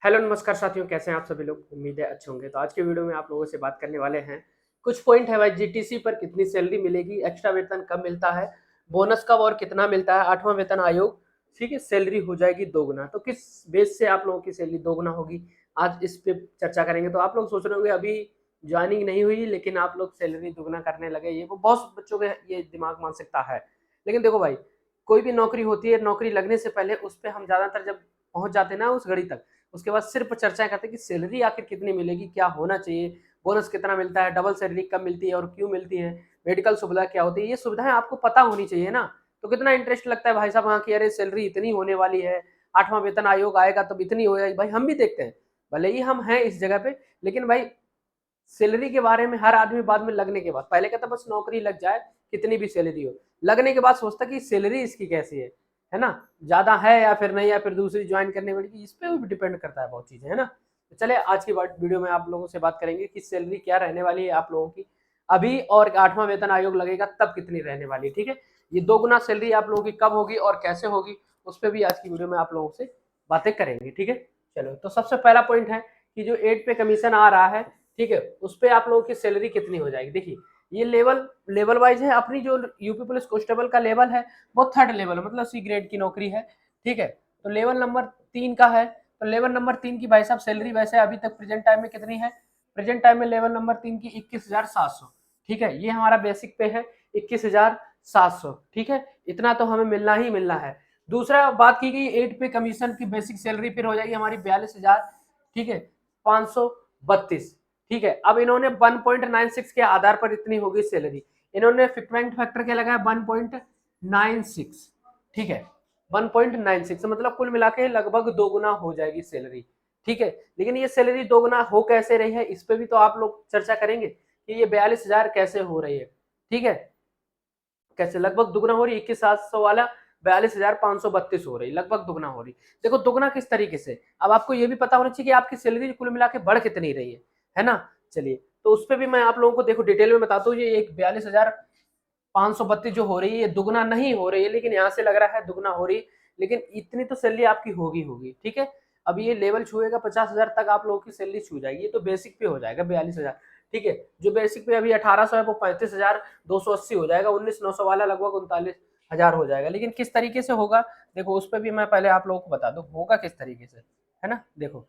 Hello नमस्कार साथियों, कैसे हैं आप सभी लोग। उम्मीद है अच्छे होंगे। तो आज के वीडियो में आप लोगों से बात करने वाले हैं। कुछ पॉइंट है भाई, जीटीसी पर कितनी सैलरी मिलेगी, एक्स्ट्रा वेतन कब मिलता है, बोनस कब और कितना मिलता है, आठवां वेतन आयोग, ठीक है, सैलरी हो जाएगी दोगुना। तो किस बेस से आप लोगों की सैलरी दोगुना होगी, आज इस पे चर्चा करेंगे। तो आप लोग सोच रहे होंगे अभी ज्वाइनिंग नहीं हुई लेकिन आप लोग सैलरी दुगना करने लगे, ये वो बहुत बच्चों के ये दिमाग मानसिकता है। लेकिन देखो भाई, कोई भी नौकरी होती है, नौकरी लगने से पहले उस पर हम ज्यादातर जब पहुंच जाते हैं ना उस घड़ी तक, उसके बाद सिर्फ चर्चा करते हैं कि सैलरी आखिर कितनी मिलेगी, क्या होना चाहिए, बोनस कितना मिलता है, डबल सैलरी कब मिलती है और क्यों मिलती है, मेडिकल सुविधा क्या होती है, ये सुविधाएं आपको पता होनी चाहिए ना। तो कितना इंटरेस्ट लगता है भाई साहब, हाँ कि अरे सैलरी इतनी होने वाली है, आठवां वेतन आयोग आएगा तब इतनी हो जाएगी। भाई हम भी देखते हैं, भले ही हम हैं इस जगह पे, लेकिन भाई सैलरी के बारे में हर आदमी बाद में लगने के बाद, पहले कहता बस नौकरी लग जाए, कितनी भी सैलरी हो, लगने के बाद सोचता कि सैलरी इसकी कैसी है ना, ज्यादा है या फिर नहीं, या फिर दूसरी ज्वाइन करने वाली, इस पे भी डिपेंड करता है बहुत चीजें, है ना। तो चले आज की वीडियो में आप लोगों से बात करेंगे कि सैलरी क्या रहने वाली है आप लोगों की अभी, और आठवां वेतन आयोग लगेगा तब कितनी रहने वाली है, ठीक है। ये दोगुना सैलरी आप लोगों की कब होगी और कैसे होगी, उस पर भी आज की वीडियो में आप लोगों से बातें करेंगे, ठीक है। चलो, तो सबसे पहला पॉइंट है कि जो 8 पे कमीशन आ रहा है, ठीक है, उस पर आप लोगों की सैलरी कितनी हो जाएगी। देखिए, ये लेवल लेवल वाइज है। अपनी जो यूपी पुलिस कांस्टेबल का लेवल है वो थर्ड लेवल है, मतलब सी ग्रेड की नौकरी है, ठीक है। तो लेवल नंबर 3 का है। तो लेवल नंबर 3 की भाई साहब सैलरी वैसे अभी तक प्रेजेंट टाइम में कितनी है, प्रेजेंट टाइम में लेवल नंबर 3 की 21,700, ठीक है। ये हमारा बेसिक पे है 21,700, ठीक है। इतना तो हमें मिलना ही मिलना है। दूसरा बात की गई 8 पे कमीशन की बेसिक सैलरी फिर हो जाएगी हमारी 42,000, ठीक है, 532, ठीक है। अब इन्होंने 1.96 के आधार पर इतनी होगी सैलरी, इन्होंने फिक्मेंट फैक्टर क्या लगाया 1.96, ठीक है, 1.96 मतलब कुल मिला के लगभग दोगुना हो जाएगी सैलरी, ठीक है। लेकिन ये सैलरी दोगुना हो कैसे रही है, इस पे भी तो आप लोग चर्चा करेंगे कि ये 42,000 कैसे हो रही है, ठीक है, कैसे लगभग दुगना हो रही है। 21,700 वाला 42,532 हो रही, लगभग दुगना हो रही। देखो दुगना किस तरीके से, अब आपको ये भी पता होना चाहिए कि आपकी सैलरी कुल मिला के बढ़ कितनी रही है ना। चलिए, तो उस पर भी मैं आप लोगों को देखो डिटेल में बताता हूँ। ये एक 42,532 जो हो रही है, ये दुगना नहीं हो रही है, लेकिन यहाँ से लग रहा है दुगना हो रही है। लेकिन इतनी तो सैलरी आपकी होगी होगी, ठीक है। अब ये लेवल छुएगा 50,000 तक आप लोगों की सैलरी छू जाएगी। ये तो बेसिक पे हो जाएगा 42,000, ठीक है। जो बेसिक पे अभी 1800 है वो 35,280 हो जाएगा। 19,900 वाला लगभग 39,000 हो जाएगा। लेकिन किस तरीके से होगा, देखो उस पर भी मैं पहले आप लोगों को बता दूं होगा किस तरीके से, है ना। देखो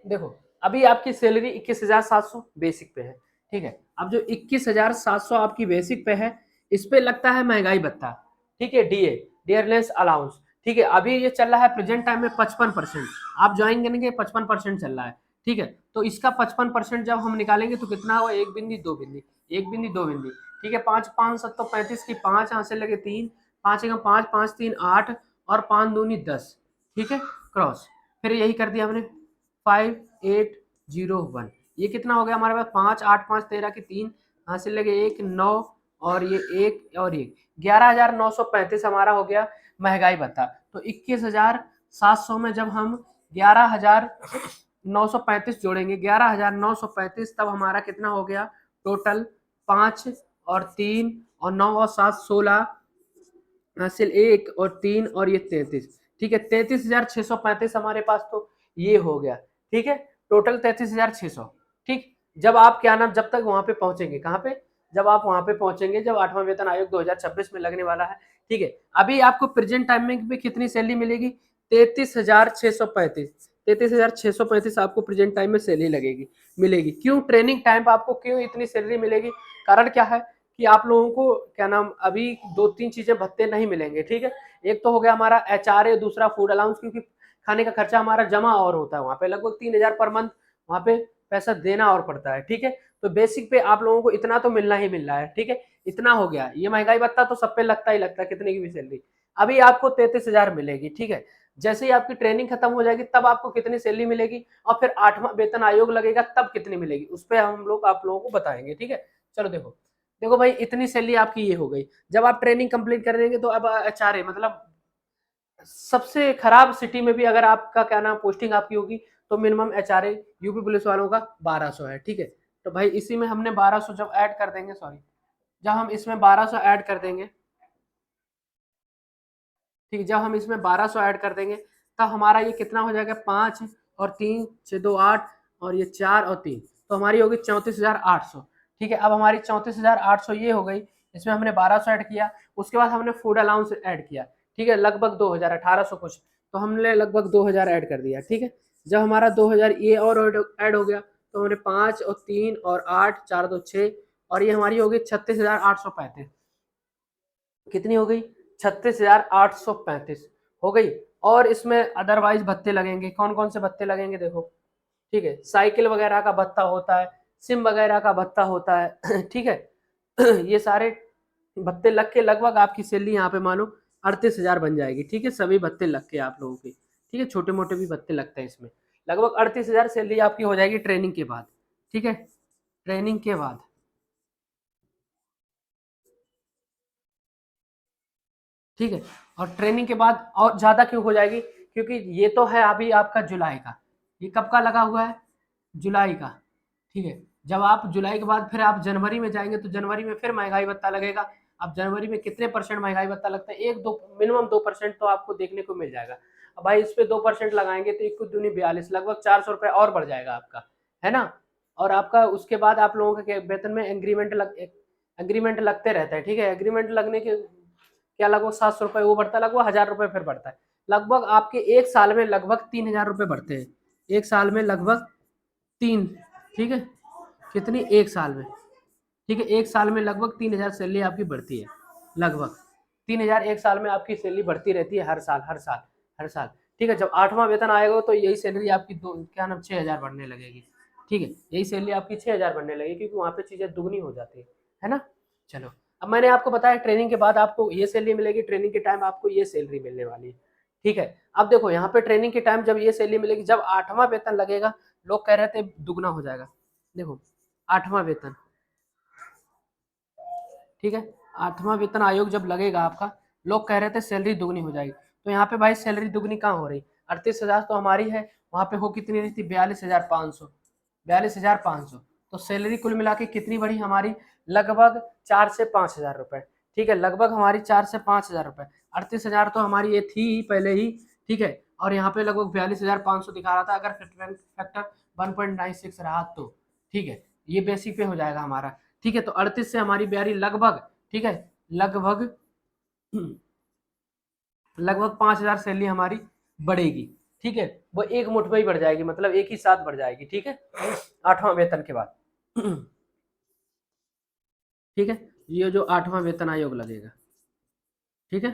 देखो अभी आपकी सैलरी 21,700 बेसिक पे है, ठीक है। अब जो 21,700 आपकी बेसिक पे है, इस पे लगता है महंगाई भत्ता, ठीक है, डीए, डियरनेस अलाउंस, ठीक है। अभी ये चल रहा है प्रेजेंट टाइम में 55%, आप ज्वाइन करेंगे 55% चल रहा है, ठीक है। तो इसका 55% जब हम निकालेंगे तो कितना हुआ, एक बिंदी दो बिंदी, एक बिंदी दो बिंदी, ठीक है। पांच पांच सत्तो 35 की 5 यहाँ से लगे 3, 5 एक 5, 5 3 8 और 5 दूनी 10, ठीक है, क्रॉस। फिर यही कर दिया हमने 5801, ये कितना हो गया हमारे पास, 5 8 5 13 की 3, यहाँ से लगे 1 9 और ये 1 और 1, 11,935 हमारा हो गया महंगाई भत्ता। तो 21,700 में जब हम 11,935 जोड़ेंगे, 11,935, तब हमारा कितना हो गया टोटल, 5 और 3 और 9 और 7 16, हासिल 1 और 3 और ये 33, ठीक है। 33,635 हमारे पास तो ये हो गया, ठीक है, टोटल 33,600, ठीक। जब आप क्या नाम, जब तक वहां पे पहुंचेंगे, कहाँ पे, जब आप वहां पे पहुंचेंगे, जब आठवां वेतन आयोग 2026 में लगने वाला है, ठीक है। अभी आपको प्रेजेंट टाइमिंग पे कितनी सैलरी मिलेगी, 33,635, 33,635 आपको प्रेजेंट टाइम में सैलरी लगेगी, मिलेगी। क्यों, ट्रेनिंग टाइम पे आपको क्यों इतनी सैलरी मिलेगी, कारण क्या है कि आप लोगों को क्या नाम अभी दो तीन चीजें भत्ते नहीं मिलेंगे, ठीक है। एक तो हो गया हमारा एचआरए, दूसरा फूड अलाउंस, क्योंकि खाने का खर्चा हमारा जमा और होता है वहां पे, लगभग 3,000 पर मंथ वहां पे पैसा देना और पड़ता है, ठीक है। तो बेसिक पे आप लोगों को इतना तो मिलना ही मिल रहा है, ठीक है। इतना हो गया, ये महंगाई भत्ता तो सब पे लगता ही लगता है, कितने की भी सैलरी। अभी आपको 33,000 मिलेगी, ठीक है। जैसे ही आपकी ट्रेनिंग खत्म हो जाएगी तब आपको कितनी सैलरी मिलेगी, और फिर आठवां वेतन आयोग लगेगा तब कितनी मिलेगी, उस पर हम लोग आप लोगों को बताएंगे, ठीक है। चलो देखो, देखो भाई, इतनी सैलरी आपकी ये हो गई। जब आप ट्रेनिंग कंप्लीट कर देंगे तो अब एचआरए, मतलब सबसे खराब सिटी में भी अगर आपका क्या नाम पोस्टिंग आपकी होगी, तो मिनिमम एचआरए यूपी पुलिस वालों का 1,200 है, ठीक है। तो भाई इसी में हमने 1,200 जब ऐड कर देंगे, सॉरी, जब हम इसमें 1,200 ऐड कर देंगे, ठीक है, जब हम इसमें 1200 ऐड कर देंगे तब हमारा ये कितना हो जाएगा, 5 और 3 6 2 8 और ये 4 और 3, तो हमारी होगी 34,800। ठीक है, अब हमारी 34,800 ये हो गई, इसमें हमने 1200 ऐड किया, उसके बाद हमने फूड अलाउंस ऐड किया। ठीक है, लगभग 2000, 1800 कुछ, तो हमने लगभग 2000 ऐड कर दिया। ठीक है, जब हमारा 2000 ये और ऐड हो गया तो हमने 5 और 3 और 8 4 2 6 और ये हमारी हो गई 36,835। कितनी हो गई, 36,835 हो गई। और इसमें अदरवाइज भत्ते लगेंगे, कौन कौन से भत्ते लगेंगे देखो। ठीक है, साइकिल वगैरह का भत्ता होता है, सिम वगैरह का भत्ता होता है। ठीक है, ये सारे भत्ते लग के लगभग आपकी सैलरी यहाँ पे मानो 38,000 बन जाएगी। ठीक है, सभी भत्ते लग के आप लोगों की। ठीक है, छोटे मोटे भी भत्ते लगते हैं इसमें, लगभग 38,000 सैलरी आपकी हो जाएगी ट्रेनिंग के बाद। ठीक है, ट्रेनिंग के बाद। ठीक है, और ट्रेनिंग के बाद और ज़्यादा क्यों हो जाएगी, क्योंकि ये तो है अभी आपका जुलाई का, ये कब का लगा हुआ है, जुलाई का। ठीक है, जब आप जुलाई के बाद फिर आप जनवरी में जाएंगे तो जनवरी में फिर महंगाई भत्ता लगेगा। अब जनवरी में कितने परसेंट महंगाई भत्ता लगता है, एक दो मिनिमम 2% तो आपको देखने को मिल जाएगा। अब भाई इस पे 2% लगाएंगे तो 1 दूनी 42, लगभग 400 रुपये और बढ़ जाएगा आपका, है ना। और आपका उसके बाद आप लोगों के वेतन में एग्रीमेंट लगते रहता है। ठीक है, एग्रीमेंट लगने के क्या लगभग 700 रुपये वो बढ़ता है, लगभग 1000 रुपये फिर बढ़ता है। लगभग आपके एक साल में लगभग 3000 रुपये बढ़ते हैं, एक साल में लगभग तीन। ठीक है, कितनी, एक साल में। ठीक है, एक साल में लगभग 3000 सैलरी आपकी बढ़ती है, लगभग 3000 एक साल में आपकी सैलरी बढ़ती रहती है, हर साल हर साल हर साल। ठीक है, जब 8वां वेतन आएगा तो यही सैलरी आपकी दो क्या नाम 6000 बढ़ने लगेगी। ठीक है, यही सैलरी आपकी 6000 बढ़ने लगेगी, क्योंकि वहाँ पे चीज़ें दुगनी हो जाती है ना। चलो, अब मैंने आपको बताया ट्रेनिंग के बाद आपको ये सैलरी मिलेगी, ट्रेनिंग के टाइम आपको ये सैलरी मिलने वाली है। ठीक है, अब देखो यहाँ पे ट्रेनिंग के टाइम जब ये सैलरी मिलेगी, जब 8वां वेतन लगेगा, लोग कह रहे थे दुगना हो जाएगा। देखो 8वां वेतन, ठीक है, 8वां वेतन आयोग जब लगेगा आपका, लोग कह रहे थे सैलरी दुगनी हो जाएगी। तो यहाँ पे भाई सैलरी दुगनी कहाँ हो रही, 38,000 तो हमारी है, वहाँ पे हो कितनी रही थी, 42,500, 42,500। तो सैलरी कुल मिला के कितनी बढ़ी हमारी, लगभग 4 से 5 हजार रुपए। ठीक है, लगभग हमारी 4 से 5 हजार रुपए। 38,000 तो हमारी ये थी ही पहले ही। ठीक है, और यहाँ पे लगभग 42,500 दिखा रहा था, अगर फैक्टर 1.96 रहा तो। ठीक है, ये बेसिक पे हो जाएगा हमारा। ठीक है, तो 38 से हमारी ब्यारी लगभग, ठीक है, लगभग लगभग 5,000 सैलरी हमारी बढ़ेगी। ठीक है, वो एक मुठ में ही बढ़ जाएगी, मतलब एक ही साथ बढ़ जाएगी। ठीक है, 8वां वेतन के बाद। ठीक है, ये जो 8वां वेतन आयोग लगेगा, ठीक है,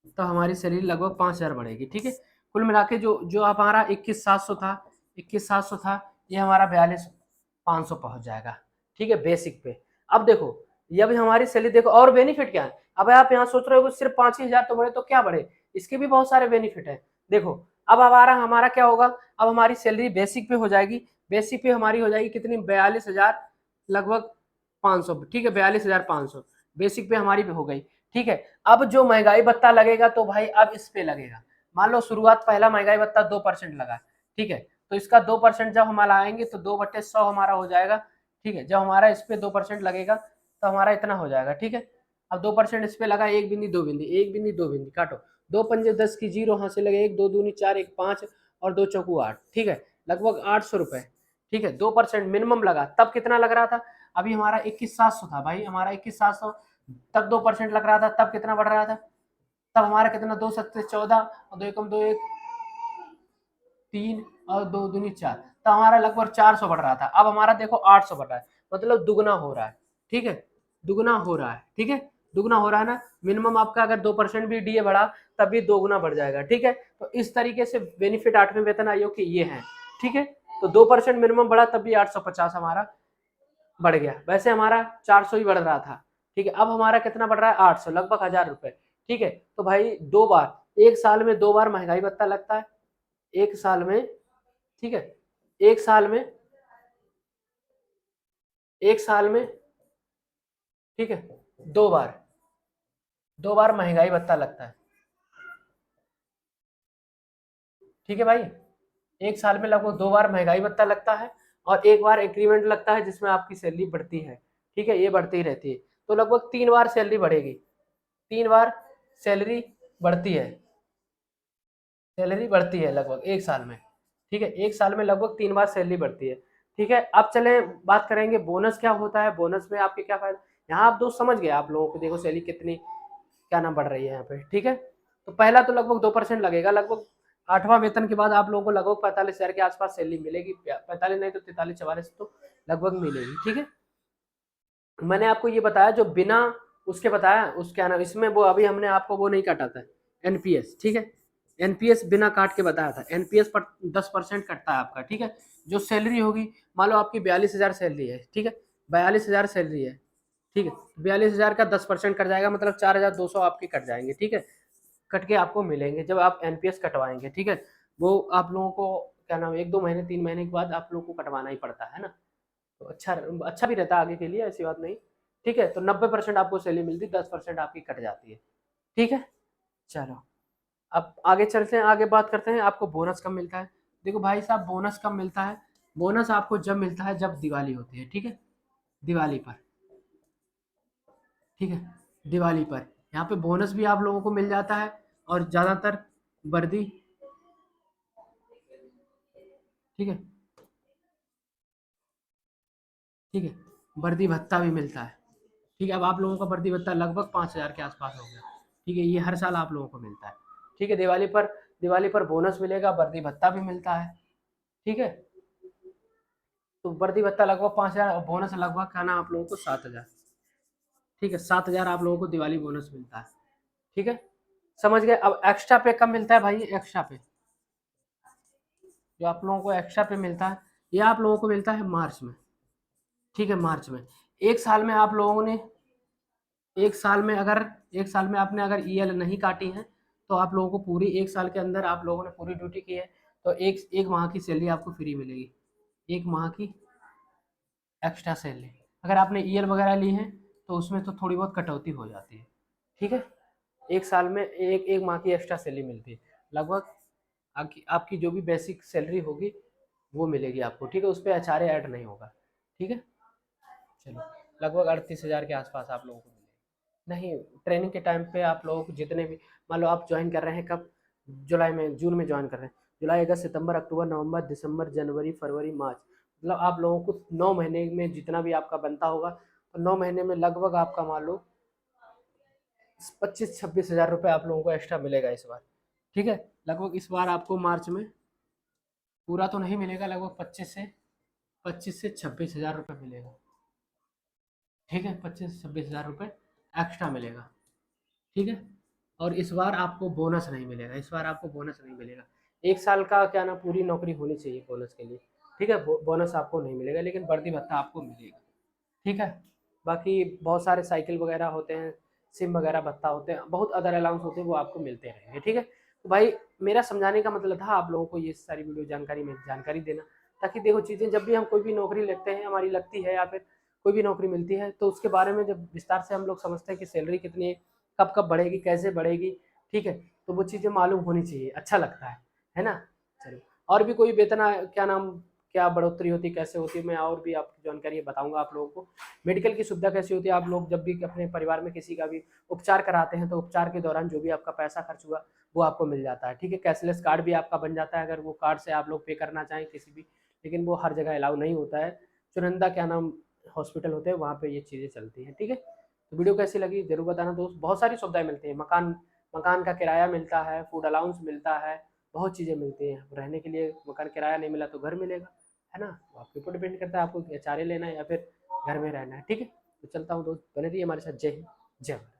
तो हमारी सैलरी लगभग 5,000 बढ़ेगी। ठीक है, कुल मिला के जो जो हमारा 21,700 था, 21,700 था, ये हमारा 42,500 पहुंच जाएगा। ठीक है, बेसिक पे। अब देखो, ये भी हमारी सैलरी देखो, और बेनिफिट क्या है। अब आप यहाँ सोच रहे हो सिर्फ 5,000 तो बढ़े तो क्या बढ़े, इसके भी बहुत सारे बेनिफिट है। देखो, अब हमारा हमारा क्या होगा, अब हमारी सैलरी बेसिक पे हो जाएगी। बेसिक पे हमारी हो जाएगी कितनी, 42,000 लगभग 500। ठीक है, 42,500 बेसिक पे हमारी भी हो गई। ठीक है, अब जो महंगाई भत्ता लगेगा तो भाई अब इस पे लगेगा। मान लो शुरुआत पहला महंगाई भत्ता 2% लगा। ठीक है, तो इसका 2% जब हम लाएंगे तो 2/100 हमारा हो जाएगा। ठीक है, जब हमारा इस पे 2% लगेगा तो हमारा इतना हो जाएगा। ठीक है, अब 2% इस पे लगा, एक बिंदी दो बिंदी, एक बिंदी दो बिंदी, काटो, 2 पंजे 10 की जीरो, यहाँ से लगे 1 2 दूनी 4 1 5 और 2 चौकू 8। ठीक है, लगभग 800 रुपए। ठीक है, 2% मिनिमम लगा, तब कितना लग रहा था, अभी हमारा 21,700 था भाई, हमारा 21,700, तब 2% लग रहा था, तब कितना बढ़ रहा था, तब हमारा कितना, 2 7 14 और 2 1 2 1 3 और 2 दूनी 4, तो हमारा लगभग 400 बढ़ रहा था। अब हमारा देखो 800 बढ़ रहा है, मतलब दुगना हो रहा है। ठीक है, दुगना हो रहा है। ठीक है, दुगना हो रहा है ना। मिनिमम आपका अगर 2% भी डीए बढ़ा तब भी 2 गुना बढ़ जाएगा। ठीक है, तो इस तरीके से बेनिफिट 8वें वेतन आयोग के ये हैं। ठीक है, तो 2% मिनिमम बढ़ा तब भी 850 हमारा बढ़ गया। वैसे हमारा 400 ही बढ़ रहा था। ठीक है, अब हमारा कितना बढ़ रहा है, 800, लगभग 1000 रुपए। ठीक है, तो भाई 2 बार, एक साल में 2 बार महंगाई भत्ता लगता है, एक साल में। ठीक है, एक साल में, एक साल में। ठीक है, 2 बार, 2 बार महंगाई भत्ता लगता है। ठीक है भाई, एक साल में लगभग 2 बार महंगाई भत्ता लगता है, और एक बार एग्रीमेंट लगता है जिसमें आपकी सैलरी बढ़ती है। ठीक है, ये बढ़ती ही रहती है, तो लगभग 3 बार सैलरी बढ़ेगी, 3 बार सैलरी बढ़ती है, सैलरी बढ़ती है लगभग एक साल में। ठीक है, एक साल में लगभग 3 बार सैलरी बढ़ती है। ठीक है, अब चले बात करेंगे बोनस क्या होता है, बोनस में आपके क्या फायदा। यहाँ आप दोस्त समझ गए, आप लोगों को देखो सैलरी कितनी क्या नाम बढ़ रही है यहाँ पे। ठीक है, तो पहला तो लगभग 2% लगेगा, लगभग 8वां वेतन के बाद आप लोगों को लगभग 45,000 के आसपास सैलरी मिलेगी, 45 नहीं तो 43-44 तो लगभग मिलेगी। ठीक है, मैंने आपको ये बताया जो बिना उसके बताया, उस क्या नाम इसमें वो अभी हमने आपको वो नहीं काटा था, एनपीएस। ठीक है, एनपीएस बिना काट के बताया था, एनपीएस पर 10% कटता है आपका। ठीक है, जो सैलरी होगी, मान लो आपकी 42,000 सैलरी है। ठीक है, 42,000 सैलरी है। ठीक है, 42,000 का 10% कट जाएगा, मतलब 4,200 आपके कट जाएंगे। ठीक है, कट के आपको मिलेंगे जब आप एनपीएस कटवाएंगे। ठीक है, वो आप लोगों को क्या नाम 1-2 महीने 3 महीने के बाद आप लोगों को कटवाना ही पड़ता है ना, तो अच्छा अच्छा भी रहता है आगे के लिए, ऐसी बात नहीं। ठीक है, तो 90% आपको सैलरी मिलती है, 10% आपकी कट जाती है। ठीक है, चलो अब आगे चलते हैं, आगे बात करते हैं आपको बोनस कब मिलता है। देखो भाई साहब, बोनस कब मिलता है, बोनस आपको जब मिलता है जब दिवाली होती है। ठीक है, दिवाली पर। ठीक है, दिवाली पर यहाँ पे बोनस भी आप लोगों को मिल जाता है, और ज़्यादातर वर्दी। ठीक है, ठीक है, वर्दी भत्ता भी मिलता है। ठीक है, अब आप लोगों का वर्दी भत्ता लगभग 5,000 के आसपास हो गया। ठीक है, ये हर साल आप लोगों को मिलता है। ठीक है, दिवाली पर बोनस मिलेगा, वर्दी भत्ता भी मिलता है। ठीक है, तो वर्दी भत्ता लगभग 5,000 और बोनस लगभग क्या ना आप लोगों को 7,000। ठीक है, 7,000 आप लोगों को दिवाली बोनस मिलता है। ठीक है, समझ गए। अब एक्स्ट्रा पे कब मिलता है भाई, एक्स्ट्रा पे जो आप लोगों को एक्स्ट्रा पे मिलता है, ये आप लोगों को मिलता है मार्च में। ठीक है, मार्च में। एक साल में आप लोगों ने एक साल में अगर एक साल में आपने अगर ईएल नहीं काटी है, तो आप लोगों को पूरी एक साल के अंदर आप लोगों ने पूरी ड्यूटी की है, तो एक एक माह की सैलरी आपको फ्री मिलेगी, एक माह की एक्स्ट्रा सैलरी। अगर आपने ईएल वगैरह ली है तो उसमें तो थोड़ी बहुत कटौती हो जाती है। ठीक है, एक साल में एक एक माह की एक्स्ट्रा सैलरी मिलती है, लगभग आपकी जो भी बेसिक सैलरी होगी वो मिलेगी आपको। ठीक है, उस पर एचआरए ऐड नहीं होगा। ठीक है, चलो लगभग 38,000 के आसपास आप लोगों को मिलेगी। नहीं, ट्रेनिंग के टाइम पे आप लोगों को जितने भी, मान लो आप ज्वाइन कर रहे हैं कब, जुलाई में, जून में ज्वाइन कर रहे हैं, जुलाई अगस्त सितंबर अक्टूबर नवंबर दिसंबर जनवरी फरवरी मार्च, मतलब आप लोगों को 9 महीने में जितना भी आपका बनता होगा, तो 9 महीने में लगभग आपका मान लो 25-26 हज़ार रुपये आप लोगों को एक्स्ट्रा मिलेगा इस बार। ठीक है, लगभग इस बार आपको मार्च में पूरा तो नहीं मिलेगा, लगभग 25 से 26 हज़ार रुपये मिलेगा। ठीक है, 25-26 हज़ार रुपये एक्स्ट्रा मिलेगा। ठीक है, और इस बार आपको बोनस नहीं मिलेगा, इस बार आपको बोनस नहीं मिलेगा। एक साल का क्या ना पूरी नौकरी होनी चाहिए बोनस के लिए। ठीक है, बोनस आपको नहीं मिलेगा, लेकिन वर्दी भत्ता आपको मिलेगा। ठीक है, बाकी बहुत सारे साइकिल वगैरह होते हैं, सिम वगैरह भत्ता होते हैं, बहुत अदर अलाउंस होते हैं, वो आपको मिलते रहेंगे। ठीक है, तो भाई मेरा समझाने का मतलब था आप लोगों को ये सारी वीडियो जानकारी में जानकारी देना, ताकि देखो चीज़ें जब भी हम कोई भी नौकरी लेते हैं, हमारी लगती है या फिर कोई भी नौकरी मिलती है, तो उसके बारे में जब विस्तार से हम लोग समझते हैं कि सैलरी कितनी है, कब कब बढ़ेगी, कैसे बढ़ेगी। ठीक है, तो वो चीज़ें मालूम होनी चाहिए, अच्छा लगता है ना। चलिए, और भी कोई वेतन क्या नाम क्या बढ़ोतरी होती है, कैसे होती है, मैं और भी आपकी जानकारी बताऊंगा आप लोगों को। मेडिकल की सुविधा कैसी होती है, आप लोग जब भी अपने परिवार में किसी का भी उपचार कराते हैं, तो उपचार के दौरान जो भी आपका पैसा खर्च हुआ वो आपको मिल जाता है। ठीक है, कैशलेस कार्ड भी आपका बन जाता है, अगर वो कार्ड से आप लोग पे करना चाहें किसी भी, लेकिन वो हर जगह अलाउ नहीं होता है। चुनिंदा क्या नाम हॉस्पिटल होते हैं, वहाँ पे ये चीज़ें चलती हैं। ठीक है, तो वीडियो कैसी लगी जरूर बताना दोस्त। बहुत सारी सुविधाएं मिलती हैं, मकान मकान का किराया मिलता है, फूड अलाउंस मिलता है, बहुत चीज़ें मिलती हैं। रहने के लिए मकान किराया नहीं मिला तो घर मिलेगा, है ना। वो आपके ऊपर डिपेंड करता है आपको एचआरए लेना है या फिर घर में रहना है। ठीक है, तो चलता हूँ दोस्त, बने रहिए हमारे साथ। जय हिंद, जय भारत।